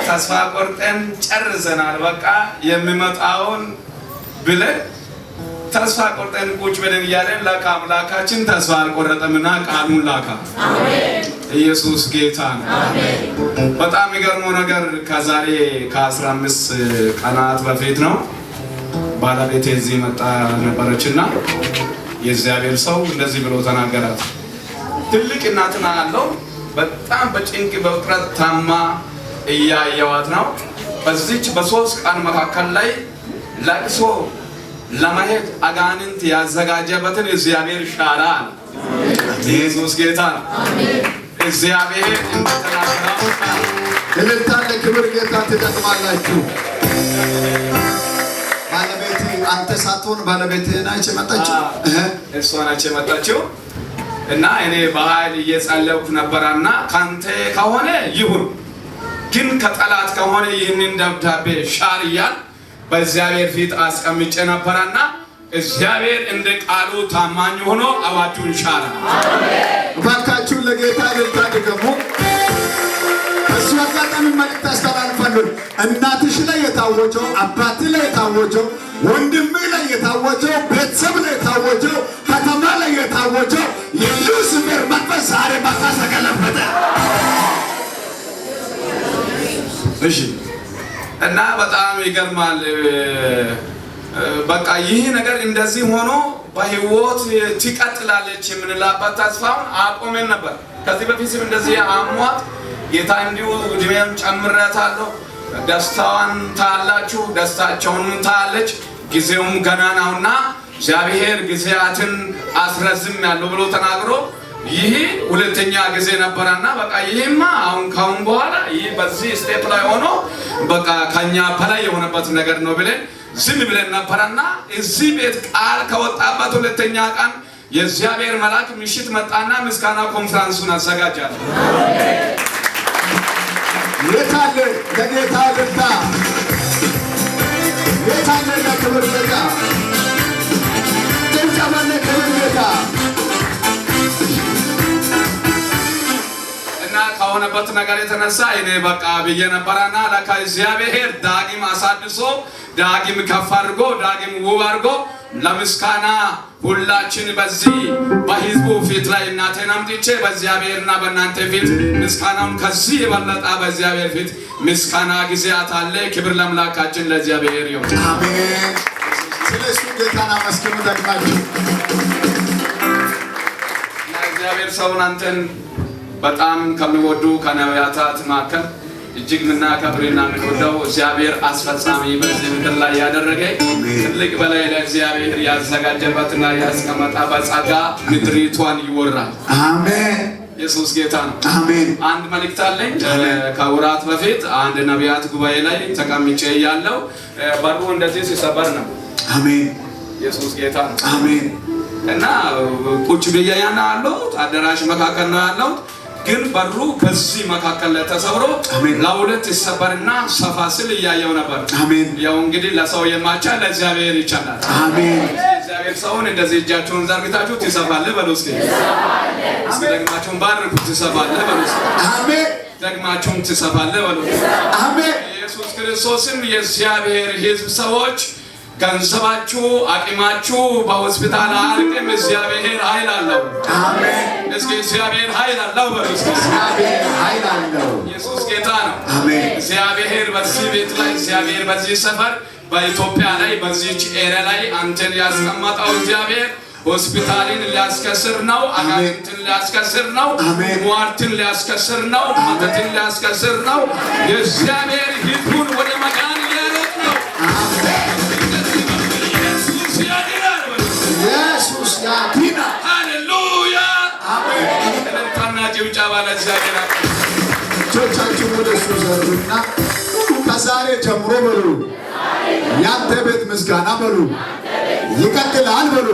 ተስፋ ቆርጠን ጨርሰናል። በቃ የሚመጣውን ብለን ተስፋ ቆርጠን ቁጭ ብለን እያለን ለአምላካችን ተስፋ አልቆረጠምና ቃሉን ላካ። አሜን። ኢየሱስ ጌታ ነው። አሜን። በጣም የሚገርመው ነገር ከዛሬ ከ15 ቀናት በፊት ነው ባለቤቴ እዚህ መጣ ነበረችና የእግዚአብሔር ሰው እንደዚህ ብሎ ተናገራት። ትልቅ እናትና አለው በጣም በጭንቅ በውጥረት ታማ እያየዋት ነው። በዚች በሶስት ቀን መካከል ላይ ለቅሶ ለማሄድ አጋንንት ያዘጋጀበትን እግዚአብሔር ሻራል። ኢየሱስ ጌታ ነው። አሜን። እግዚአብሔር እንደተናገረው ለታለ ክብር ጌታ ተጠቅማላችሁ። ባለቤቴ አንተ ሳትሆን ባለቤቴ ናች መጣችው። እሷ ናች መጣችው እና እኔ በኃይል እየጸለይኩ ነበርና ካንተ ከሆነ ይሁን ግን ከጠላት ከሆነ ይህንን ደብዳቤ ሻርያል በእግዚአብሔር ፊት አስቀምጬ ነበርና እግዚአብሔር እንደ ቃሉ ታማኝ ሆኖ አዋጁን ሻረ። አሜን። ባካችሁ ለጌታ ልታደገሙ እሱ አጋጣሚ መልእክት አስተላልፋለሁ። እናትሽ ላይ የታወጀው፣ አባት ላይ የታወጀው፣ ወንድም ላይ የታወጀው፣ ቤተሰብ ላይ የታወጀው፣ ከተማ ላይ የታወጀው የሉሲፈር መንፈስ ዛሬ በቃ ተገለበጠ። እሺ እና በጣም ይገርማል። በቃ ይህ ነገር እንደዚህ ሆኖ በህይወት ትቀጥላለች የምንላበት ተስፋውን አቆመን ነበር። ከዚህ በፊትም እንደዚህ አሟት ጌታ እንዲሁ እድሜም ጨምረታለሁ ደስታዋን ታላችሁ ደስታቸውን ታለች ጊዜውም ገና ነውና እግዚአብሔር ጊዜያትን አስረዝም ያለው ብሎ ተናግሮ ይህ ሁለተኛ ጊዜ ነበርና በቃ ይሄማ አሁን ካሁን በኋላ ይህ በዚህ ስቴፕ ላይ ሆኖ በቃ ከኛ በላይ የሆነበት ነገር ነው ብለን ዝም ብለን ነበርና እዚህ ቤት ቃል ከወጣበት ሁለተኛ ቀን የእግዚአብሔር መልአክ ምሽት መጣና ምስጋና ኮንፈረንሱን አዘጋጃለ። የታለ ለጌታ ልታ የታለ ለክብር ጌታ ተንጫማነ ክብር ጌታ ከሆነበት ነገር የተነሳ እኔ በቃ ብዬ ነበርና ለካ እግዚአብሔር ዳግም አሳድሶ ዳግም ከፍ አድርጎ ዳግም ውብ አድርጎ ለምስጋና ሁላችን በዚህ በህዝቡ ፊት ላይ እናቴን አምጥቼ በእግዚአብሔርና በእናንተ ፊት ምስጋናውን ከዚህ የበለጠ በእግዚአብሔር ፊት ምስጋና ጊዜያት አለ። ክብር ለአምላካችን ለእግዚአብሔር ይሁን። አሜን። ስለሱ ጌታና መስከሙ ደግማችሁ ለእግዚአብሔር ሰውን አንተን በጣም ከሚወዱ ከነቢያታት መካከል እጅግ ምናከብርና ምንወደው እግዚአብሔር አስፈጻሚ በዚህ ምድር ላይ ያደረገ ትልቅ በላይ ለእግዚአብሔር ያዘጋጀበትና ያስቀመጠበት ጸጋ ምድሪቷን ይወራል። አሜን። ኢየሱስ ጌታ ነው። አሜን። አንድ መልእክት አለኝ። ከወራት በፊት አንድ ነቢያት ጉባኤ ላይ ተቀምጬ ያለው በሩ እንደዚህ ሲሰበር ነው። አሜን። ኢየሱስ ጌታ ነው። አሜን። እና ቁጭ ብዬ ያለው አዳራሽ መካከል ነው ያለው ግን በሩ በዚህ መካከል ላይ ተሰብሮ ለሁለት ይሰበርና ሰፋ ሲል እያየው ነበር። አሜን። ያው እንግዲህ ለሰው የማይቻል ለእግዚአብሔር ይቻላል። አሜን። እግዚአብሔር ሰውን እንደዚህ እጃችሁን ዘርግታችሁ ትሰፋለህ በሉ እስኪ። እስኪ ደግማችሁን ባርኩ ትሰፋለህ በሉ እስኪ። አሜን። ደግማችሁን ትሰፋለህ በሉ። አሜን። ኢየሱስ ክርስቶስም የእግዚአብሔር ሕዝብ ሰዎች ገንዘባችሁ አቂማችሁ በሆስፒታል አልቅም እግዚአብሔር ኃይል አለው። አሜን። እስኪ እግዚአብሔር ኃይል አለው በሉ እስኪ። እግዚአብሔር ኃይል አለው። ኢየሱስ ጌታ ነው። አሜን። እግዚአብሔር በዚህ ቤት ላይ እግዚአብሔር በዚህ ሰፈር በኢትዮጵያ ላይ በዚህች ኤሪያ ላይ አንተን ያስቀመጠው እግዚአብሔር ሆስፒታልን ሊያስከስር ነው። አጋንንትን ሊያስከስር ነው። ሟርትን ሊያስከስር ነው። መተትን ሊያስከስር ነው። የእግዚአብሔር ሕዝቡን ወደ መዳን ሊያሮጥ ነው። ኢየሱስ ያድና። ሃሌሉያ። አሜን። ለታና ጭብጨባ ለእግዚአብሔር። እጆቻችሁን ወደ እሱ ዘሩና ከዛሬ ጀምሮ በሉ ያንተ ቤት ምስጋና በሉ ይቀጥላል በሉ